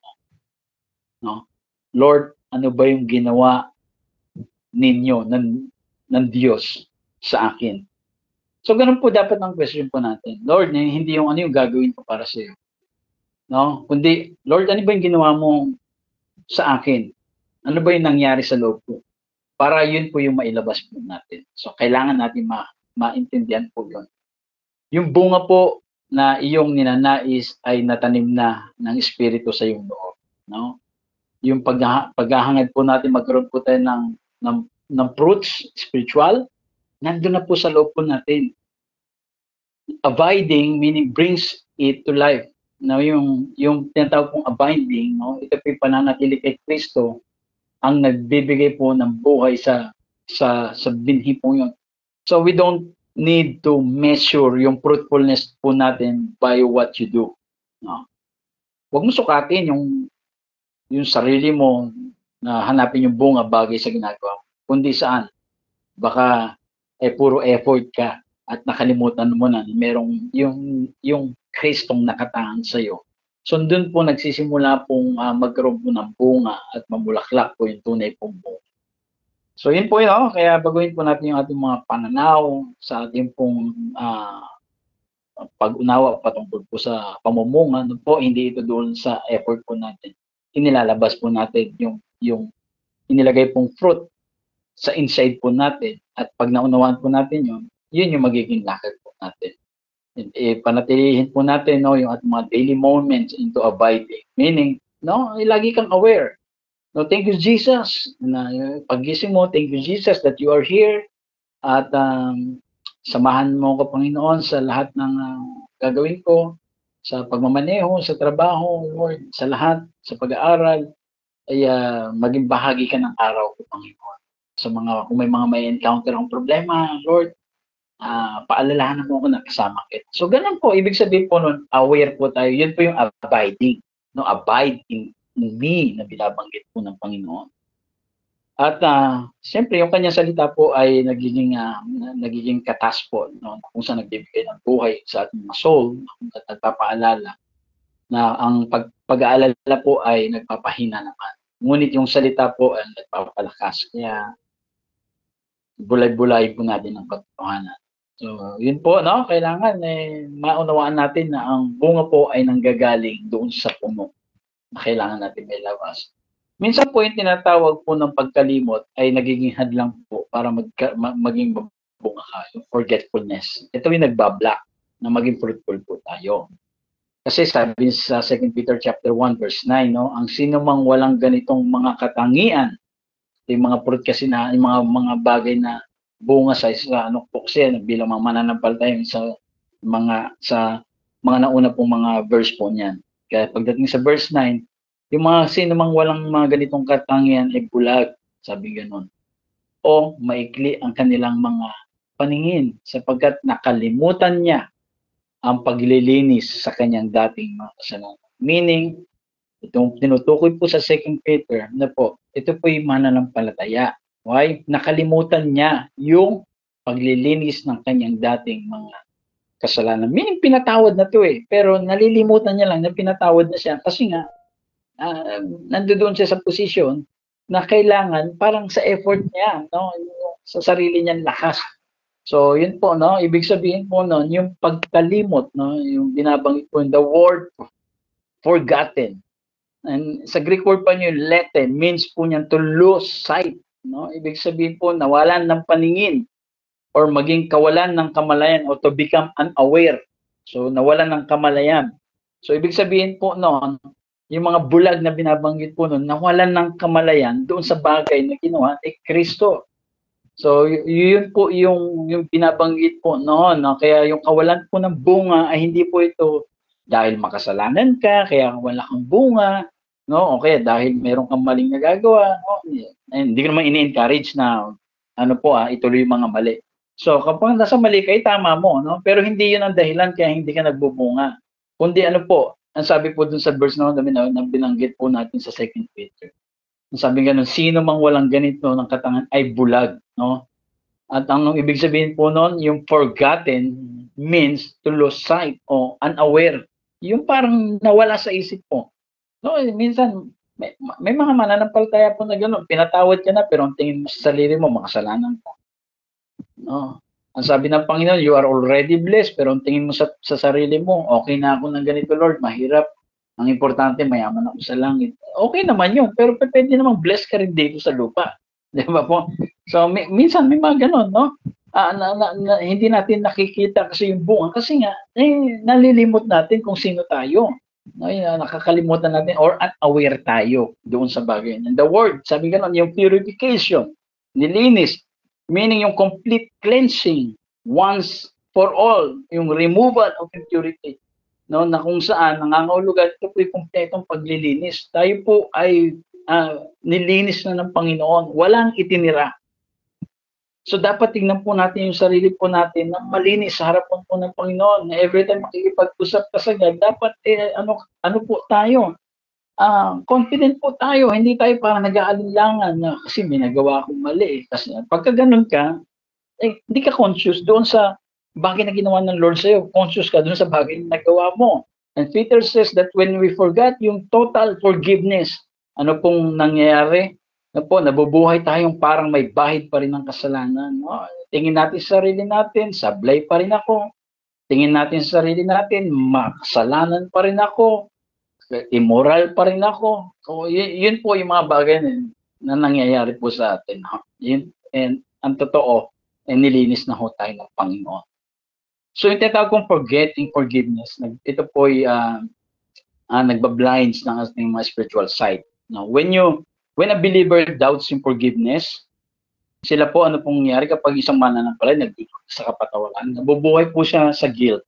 No? Lord, ano ba yung ginawa ninyo ng Diyos sa akin? So, ganun po dapat ang question po natin. Lord, hindi yung ano yung gagawin ko para sa iyo. No? Kundi, Lord, ano ba yung ginawa mo sa akin? Ano ba yung nangyari sa loob ko? Para yun po yung mailabas po natin. So, kailangan natin maintindihan po yun. Yung bunga po na iyong ninanais ay natanim na ng Espiritu sa iyong loob. No? Yung paghahangad po natin, magkaroon po tayo ng fruits spiritual, nandun na po sa loob po natin. Abiding, meaning brings it to life. Now, yung tinatawag pong abiding, ito po yung pananatili kay Kristo, ang nagbibigay po ng buhay sa binhi po yun. So we don't need to measure yung fruitfulness po natin by what you do. No? Huwag mo sukatin yung sarili mo na hanapin yung bunga bagay sa ginagawa mo. Kundi saan? Baka puro effort ka at nakalimutan mo na merong yung Kristong nakataan sa iyo. So doon po nagsisimula pong magkaroon po ng bunga at mamulaklak po yung tunay pong bunga. So yun po yun, kaya baguhin po natin yung ating mga pananaw sa ating pong pag-unawa patungkol po sa pamumunga. Po, hindi ito doon sa effort po natin. Inilalabas po natin yung inilagay pong fruit sa inside po natin at pag naunawaan po natin yun yung magiging lakad po natin. Panatilihin po natin yung ating mga daily moments into abiding. Meaning, no? Lagi kang aware. No, thank you Jesus. Na paggising mo, thank you Jesus that you are here at samahan mo ko Panginoon sa lahat ng gagawin ko, sa pagmamaneho, sa trabaho, Lord, sa lahat, sa pag-aaral, ay maging bahagi ka ng araw ko, Panginoon. Sa mga, kung may encounter akong problema, Lord, paalalahanan mo ako na kasama kita. So, ganun po. Ibig sabihin po nun, aware po tayo. Yun po yung abiding. No? Abide in me na binabanggit po ng Panginoon. At siyempre, yung kanyang salita po ay nagiging katas po, no? Kung saan nagbibigay ng buhay sa ating mga soul, at nagpapaalala na ang pag-aalala po ay nagpapahina naman. Ngunit yung salita po ay nagpapalakas. Kaya bulay-bulay po natin ang katotohanan. So, yun po, no? Kailangan maunawaan natin na ang bunga po ay nanggagaling doon sa puno na kailangan natin may labas. Minsan po yung tinatawag po ng pagkalimot ay nagiging hadlang po para maging bunga ka, yung forgetfulness. Ito yung nagbablock na maging fruitful po tayo. Kasi sabi sa 2 Peter chapter 1 verse 9, no, ang sino mang walang ganitong mga katangian, yung mga fruit kasi na yung mga bagay na bunga sa ano po kasi bilang mga mananampalataya sa mga nauna pong mga verse po niyan. Kaya pagdating sa verse 9, yung mga sino mang walang mga ganitong katangian ay bulag, sabi ganoon. O maikli ang kanilang mga paningin sapagkat nakalimutan niya ang paglilinis sa kanyang dating mga kasalanan. Meaning, itong tinutukoy po sa 2 Peter na po, ito po yung mananampalataya. Why? Nakalimutan niya yung paglilinis ng kanyang dating mga kasalanan. Meaning, pinatawad na to pero nalilimutan niya lang na pinatawad na siya kasi nga, nandoon siya sa posisyon na kailangan parang sa effort niya, no? Sa sarili niyang lakas. So, yun po, no? Ibig sabihin po nun, yung pagkalimot, no? Yung binabanggit po, the word forgotten. And sa Greek word pa nyo, lete, means po niyan to lose sight. No? Ibig sabihin po, nawalan ng paningin or maging kawalan ng kamalayan or to become unaware. So, nawalan ng kamalayan. So, ibig sabihin po noon, yung mga bulag na binabanggit po noon, nawalan ng kamalayan doon sa bagay na ginawa ni Kristo. So, yun po yung binabanggit po noon. No? Kaya yung kawalan po ng bunga ay hindi po ito dahil makasalanan ka, kaya wala kang bunga, no? O kaya dahil meron kang maling nagagawa, no? Hindi ko naman ini-encourage na ituloy yung mga mali. So, kapag nasa mali ka, tama mo, no? Pero hindi yun ang dahilan kaya hindi ka nagbubunga. Kundi ang sabi po dun sa verse na binanggit po natin sa 2 Peter. Sabi ganun, sino mang walang ganito ng katangan ay bulag, no? At ang ibig sabihin po noon, yung forgotten means to lose sight o unaware. Yung parang nawala sa isip mo. No, minsan may mga mananampalataya po na gano'n, pinatawad ka na pero ang tingin mo sa sarili mo makasalanan ka. No. Ang sabi ng Panginoon, you are already blessed, pero ang tingin mo sa sarili mo, okay na ako ng ganito, Lord, mahirap. Ang importante, mayaman ako sa langit. Okay naman yun, pero pwede namang blessed ka rin dito sa lupa. Di ba po? So, minsan may mga ganun, no? Hindi natin nakikita kasi yung bunga. Kasi nga, nalilimot natin kung sino tayo. No, nakakalimutan natin or unaware tayo doon sa bagay. And the word, sabi ganun, yung purification, nilinis, meaning yung complete cleansing once for all, yung removal of impurity, no, na kung saan nangangahulugan ito po yung kompletong paglilinis. Tayo po ay nilinis na ng Panginoon, walang itinira. So dapat tingnan po natin yung sarili po natin na malinis sa harapan po ng Panginoon. Na every time makikipag-usap ka sa God, dapat ano po tayo? Confident po tayo, hindi tayo parang nag-aalinlangan na kasi may nagawa akong mali. Kasi pagka ganun ka, hindi ka conscious doon sa bagay na ginawa ng Lord sa'yo. Conscious ka doon sa bagay na nagawa mo. And Peter says that when we forgot yung total forgiveness, ano pong nangyayari? Nabubuhay tayong parang may bahid pa rin ng kasalanan. No? Tingin natin sa sarili natin, sablay pa rin ako. Tingin natin sa sarili natin, makasalanan pa rin ako. Immoral pa rin ako. So, yun po yung mga bagay na nangyayari po sa atin. And ang totoo, nilinis na ho tayo ng Panginoon. So yung tinatawag kong forgetting forgiveness, ito po ay nagbablinds ng ating mga spiritual sight. Now, when a believer doubts yung forgiveness, sila po ano pong nangyari kapag isang mananampalataya nagdududa sa kapatawaran, nabubuhay po siya sa guilt,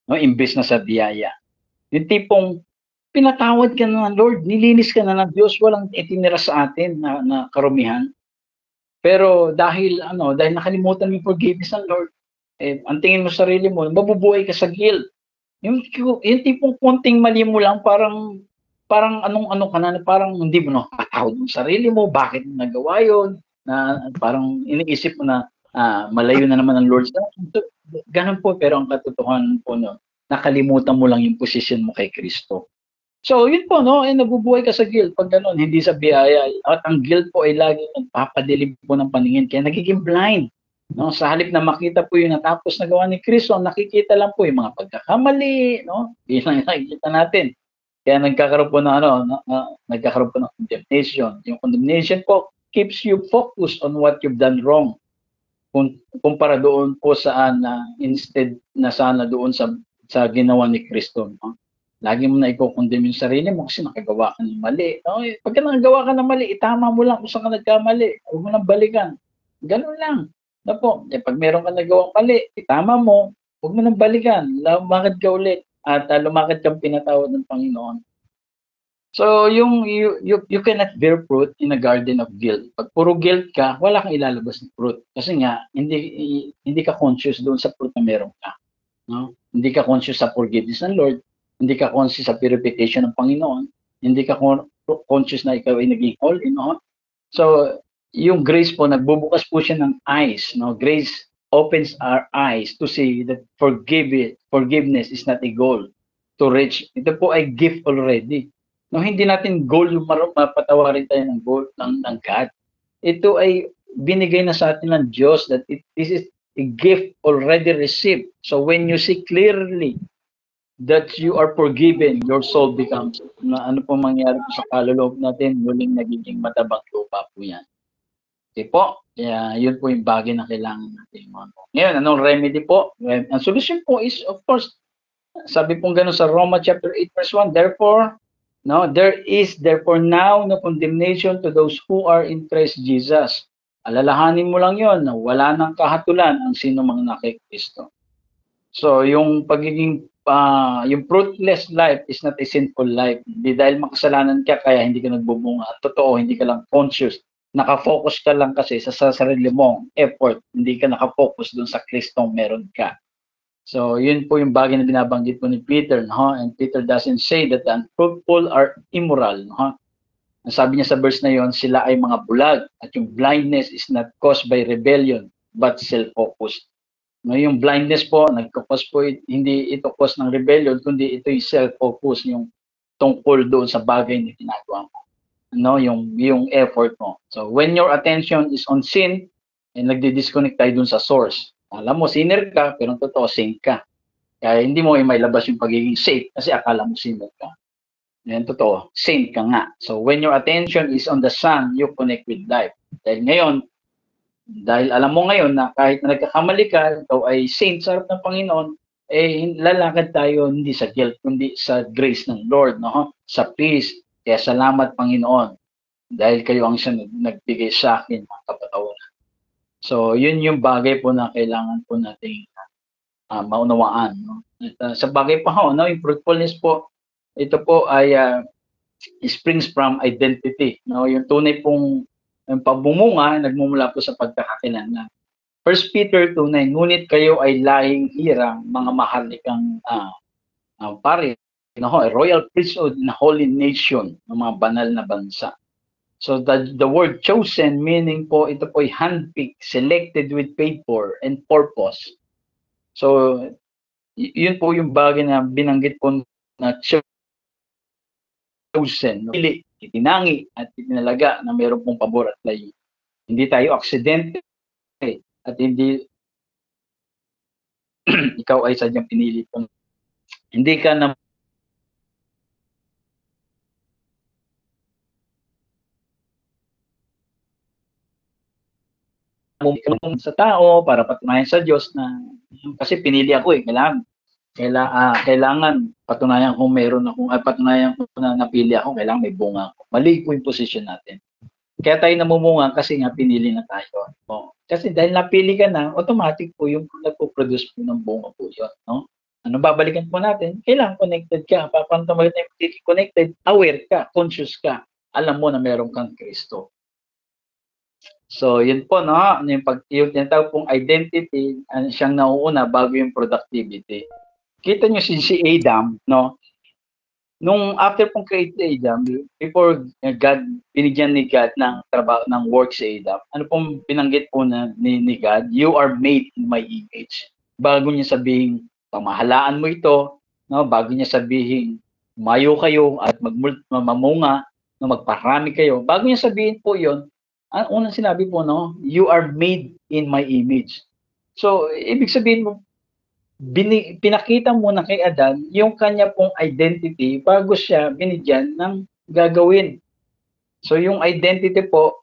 no, imbes na sa biyaya. Yung tipong pinatawad ka na ng Lord, nilinis ka na ng Diyos, walang itinira sa atin na karumihan. Pero dahil nakalimutan mo yung forgiveness ng Lord, ang tingin mo sa sarili mo, mabubuhay ka sa guilt. Yung tipong konting mali mo lang, parang anong-ano ka na, parang hindi mo nakakatawad ng sarili mo, bakit mo nagawa yun, na parang iniisip mo na malayo na naman ang Lord sa akin. So, ganun po, pero ang katotohanan po, no, nakalimutan mo lang yung position mo kay Kristo. So, yun po, no, nabubuhay ka sa guilt pag gano'n, hindi sa biyaya. At ang guilt po ay lagi nagpapadilim po ng paningin, kaya nagiging blind. No, sa halip na makita po yung natapos na gawa ni Kristo, nakikita lang po yung mga pagkakamali, no? Yun ang nakikita natin. Kaya nagkakaroon po ng nagkakaroon po ng condemnation. Yung condemnation po keeps you focused on what you've done wrong. Kumpara doon po saan instead na sana doon sa ginawa ni Kristo, no? Lagi mo na iko-condemn yung sarili mo kasi nakagawa ka ng mali. No? Pagka nakagawa ka ng mali, itama mo lang kung saan ka nagkamali. Huwag mo nang balikan. Ganun lang. No po, pag meron ka nagawang mali, itama mo, huwag mo nang balikan. Lumakad ka ulit at lumakad kang pinatawad ng Panginoon. So, you cannot bear fruit in a garden of guilt. Pag puro guilt ka, wala kang ilalabas ng fruit. Kasi nga, hindi ka conscious doon sa fruit na meron ka. No? Hindi ka conscious sa forgiveness ng Lord, hindi ka conscious sa purification ng Panginoon, hindi ka conscious na ikaw ay naging holy, no? So, yung grace po, nagbubukas po siya ng eyes, no? Grace opens our eyes to see that forgiveness is not a goal to reach. Ito po ay gift already. No, hindi natin goal yung mapatawarin tayo ng goal ng God. Ito ay binigay na sa atin ng Diyos that this is a gift already received. So when you see clearly that you are forgiven, your soul becomes, ano po mangyari po sa kaloob natin, muling nagiging matabang lupa po yan. Okay po, yun po yung bagay na kailangan natin. Ngayon, anong remedy po? Ang solution po is, of course, sabi pong gano'n sa Roma chapter 8 verse 1, therefore, there is therefore now no condemnation to those who are in Christ Jesus. Alalahanin mo lang yon na wala nang kahatulan ang sino mang nakikristo. So, yung pagiging, yung fruitless life is not a sinful life. Hindi dahil makasalanan ka, kaya hindi ka nagbubunga. Totoo, hindi ka lang conscious. Nakafocus ka lang kasi sa sarili mong effort. Hindi ka nakafocus dun sa Kristong meron ka. So, yun po yung bagay na binabanggit po ni Peter, no? And Peter doesn't say that the unfruitful are immoral, no? Ang sabi niya sa verse na yon, sila ay mga bulag at yung blindness is not caused by rebellion but self-focused. No, yung blindness po, nagkakos po, hindi ito cause ng rebellion, kundi ito yung self-focus, yung tungkol doon sa bagay na ginagawa mo. No, yung effort mo. So, when your attention is on sin, nagdi-disconnect tayo doon sa source. Alam mo, sinner ka, pero totoo, saint ka. Kaya hindi mo mailabas yung pagiging saint kasi akala mo sinner ka. Yan, totoo, saint ka nga. So, when your attention is on the Son, you connect with life. Dahil alam mo ngayon na kahit na nagkakamali ka, ikaw ay saint sa harap ng Panginoon, lalakad tayo hindi sa guilt, kundi sa grace ng Lord, no? Sa peace. Kaya salamat, Panginoon, dahil kayo ang siyang nagbigay sa akin ng kapatawaran. So, yun yung bagay po na kailangan po nating maunawaan. No? At, sa bagay pa ho, no? Yung fruitfulness po, ito po ay springs from identity. No? Yung tunay pong yung pagbumunga, nagmumula po sa pagkakakilala. 1 Peter 2:9, ngunit kayo ay lahing hirang, mga maharlikang pare, a royal priesthood na holy nation, ng mga banal na bansa. So the word chosen, meaning po, ito po ay handpicked, selected with favor and purpose. So, yun po yung bagay na binanggit po na chosen, pili, itinangi, at itinalaga na mayroon pong pabor at layo. Hindi tayo aksidente at hindi ikaw ay sadyang pinili kung hindi ka na sa tao para patunayan sa Diyos na kasi pinili ako kailangan Kailangan patunayan kung meron ako, patunayan ko na napili ako, kailangan may bunga ako. Mali po yung position natin. Kaya tayo namumunga kasi nga pinili na tayo. No? Kasi dahil napili ka na, automatic po yung nagpo-produce po ng bunga po yun. No? Ano babalikan po natin? Kailangan connected ka. Paano tayo connected? Aware ka, conscious ka. Alam mo na meron kang Kristo. So, yun po, no? Yung tinatawag pong identity, siyang nauuna bago yung productivity. Kita nyo si Adam, no? Nung after pong create si Adam, before God, binigyan ni God ng trabaho, ng work si Adam, ano pong binanggit po ni God? You are made in my image. Bago niya sabihin, pamahalaan mo ito, no? Bago niya sabihin, mayo kayo at mamunga, no? Magparami kayo. Bago niya sabihin po yon, ang unang sinabi po, no? You are made in my image. So, ibig sabihin mo, pinakita muna kay Adan yung kanya pong identity bago siya binigyan ng gagawin. So yung identity po,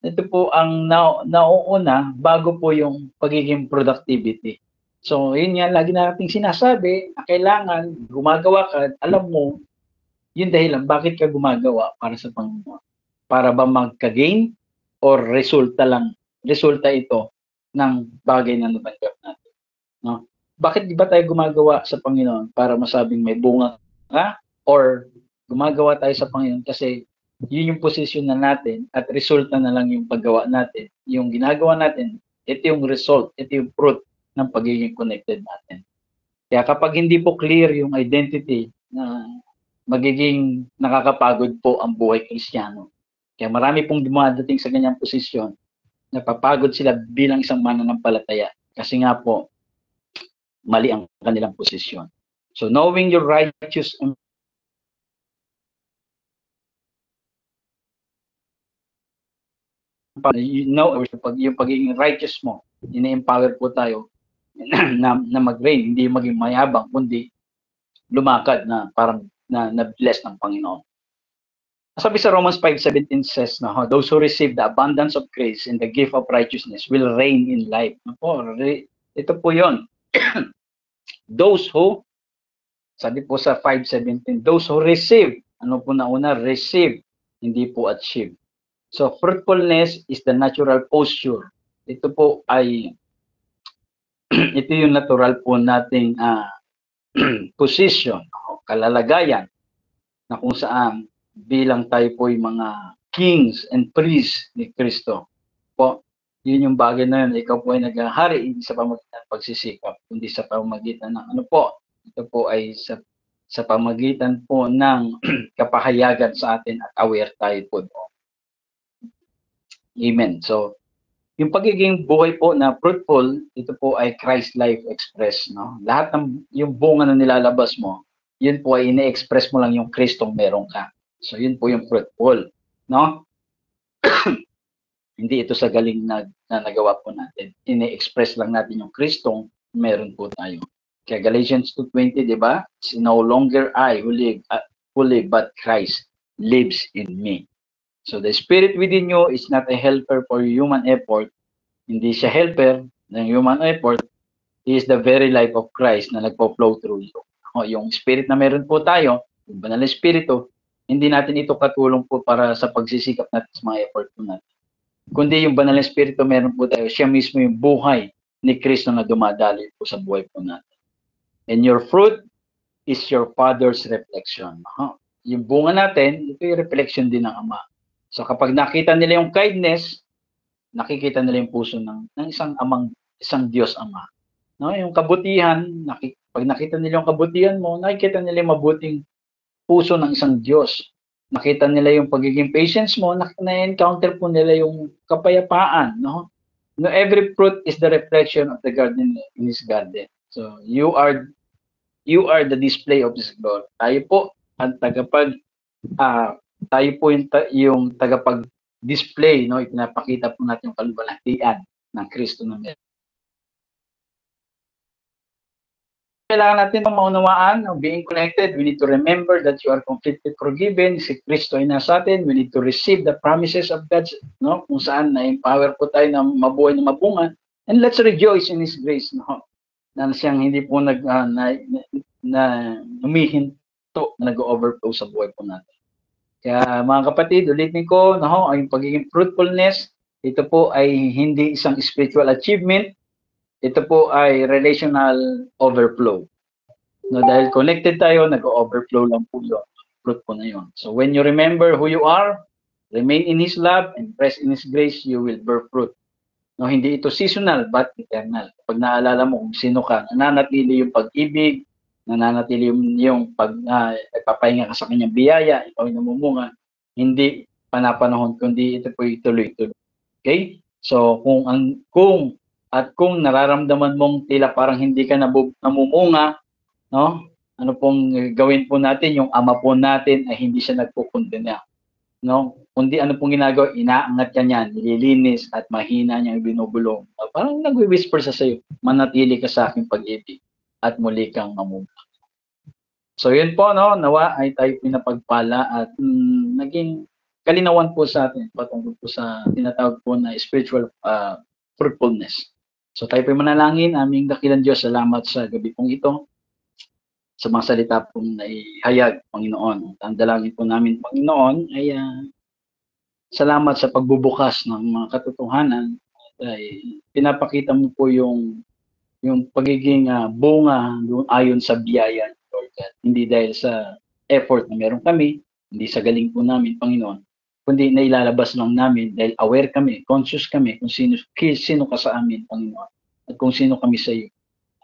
ito po ang nauuna bago po yung pagiging productivity. So yun nga, lagi nating sinasabi na kailangan gumagawa ka, alam mo, yung dahilan, bakit ka gumagawa para sa Panginoon? Para ba magka-gain or resulta ito ng bagay na nabanggap natin. No? Bakit di ba tayo gumagawa sa Panginoon para masabing may bunga ka? Or gumagawa tayo sa Panginoon kasi yun yung posisyon na natin at resulta na lang yung paggawa natin. Yung ginagawa natin, ito yung result, ito yung fruit ng pagiging connected natin. Kaya kapag hindi po clear yung identity, magiging nakakapagod po ang buhay Kristiyano. Kaya marami pong dumadating sa ganyang posisyon, napapagod sila bilang isang mananampalataya. Kasi nga po, mali ang kanilang posisyon. So knowing your righteous yung pagiging righteous mo, ini-empower po tayo na mag-reign, hindi maging mayabang, kundi lumakad na parang na bless ng Panginoon. Sabi sa Romans 5:17 says na those who receive the abundance of grace and the gift of righteousness will reign in life. Ito po yon. Those who, sabi po sa 5:17, those who receive, ano po nauna? Receive, hindi po achieve. So, fruitfulness is the natural posture. Ito po ay, ito yung natural po nating position, kalalagayan, na kung saan bilang tayo po yung mga kings and priests ni Kristo. Po, yun yung bagay na yun. Ikaw po ay naghahari, hindi sa pamagitan ng pagsisikap, kundi sa pamagitan ng ano po, ito po ay sa pamagitan po ng kapahayagan sa atin at aware tayo po doon. Amen. So, yung pagiging buhay po na fruitful, ito po ay Christ life express, no? Lahat ng yung bunga na nilalabas mo, yun po ay ine-express mo lang yung Kristong meron ka. So, yun po yung fruitful, no? Hindi ito sa galing na nagawa po natin. Ine-express lang natin yung Kristong meron po tayo. Kaya Galatians 2:20, di ba? No longer I who live, but Christ lives in me. So the Spirit within you is not a helper for human effort. Hindi siya helper ng human effort. He is the very life of Christ na nagpo-flow through you. Yung Spirit na meron po tayo, yung Banal na Espiritu, hindi natin ito katulong po para sa pagsisikap natin sa mga effort po natin. Kundi yung Banal na Espiritu meron po tayo, siya mismo yung buhay ni Kristo na dumadaloy po sa buhay po natin. And your fruit is your Father's reflection. Yung bunga natin, ito yung reflection din ng Ama. So kapag nakita nila yung kindness, nakikita nila yung puso ng isang Diyos Ama. No, yung kabutihan, pag nakita nila yung kabutihan mo, nakikita nila yung mabuting puso ng isang Diyos. Nakita nila yung pagiging patience mo, na-encounter po nila yung kapayapaan, no? No, every fruit is the reflection of the garden in His garden. So you are the display of His glory. Tayo po ang tayo po yung tagapag-display, no? Ipinapakita po natin yung kaluwalhatian ng Kristo na meron. Kailangan natin maunawaan, being connected, we need to remember that you are completely forgiven. Si Kristo ay nasa atin. We need to receive the promises of God, no? Kung saan na-empower po tayo na mabuhay na mabunga. And let's rejoice in His grace, no? na siyang hindi po humihinto, nag-overflow sa buhay po natin. Kaya mga kapatid, ulitin ko, no, ang pagiging fruitfulness, ito po ay hindi isang spiritual achievement, ito po ay relational overflow. No, dahil connected tayo, nag-overflow lang po yun. Fruit po na yun. So when you remember who you are, remain in His love, and rest in His grace, you will bear fruit. No, hindi ito seasonal, but eternal. Pag naalala mo kung sino ka, nananatili yung pag-ibig, nananatili yung nagpapahinga ka sa kanyang biyaya, ikaw ay namumunga, hindi panapanahon, kundi ito po tuloy-tuloy. Okay? So, kung nararamdaman mong tila parang hindi ka namumunga, no? Ano pong gawin po natin, yung ama po natin ay hindi siya nagkukondena. No? Kundi ano pong ginagawa, inaangat ka niyan, nililinis at mahina niyang binubulong. Parang nagwi-whisper sa sayo, manatili ka sa aking pag-ibig at muli kang mamunga. So yun po, no, nawa ay tayo pinapagpala at naging kalinawan po sa atin patungkol po sa tinatawag po na spiritual fruitfulness. So tayo po manalangin, aming dakilang Diyos, salamat sa gabi pong ito, sa mga salita pong naihayag, Panginoon. Ang dalangin po namin, Panginoon, ay salamat sa pagbubukas ng mga katotohanan. Ay pinapakita mo po yung pagiging bunga ayon sa biyaya, Lord God. Hindi dahil sa effort na meron kami, hindi sa galing po namin, Panginoon, kundi nailalabas lang namin dahil aware kami, conscious kami kung sino ka sa amin, Panginoon, at kung sino kami sa iyo.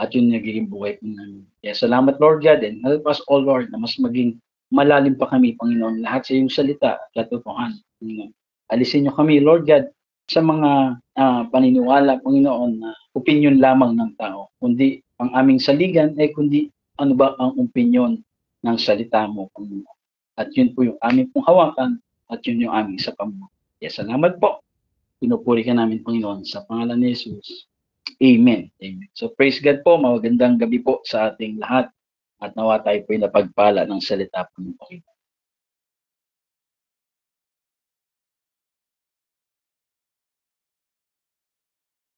At yun nagiging buhay po namin. Kaya salamat, Lord God, and help us all, Lord, na mas maging malalim pa kami, Panginoon, lahat sa iyong salita at katotohanan, Panginoon. Alisin niyo kami, Lord God, sa mga paniniwala, Panginoon, na opinion lamang ng tao, kundi ang aming saligan ay kundi ano ba ang opinion ng salita mo, Panginoon. At yun po yung aming pong hawakan at yun yung aming sa pamuno. Kaya salamat po. Pinupuri ka namin, Panginoon, sa pangalan ni Jesus. Amen. Amen. So praise God po, magandang gabi po sa ating lahat at nawa tayo po yung napagpala ng salita po ng Panginoon.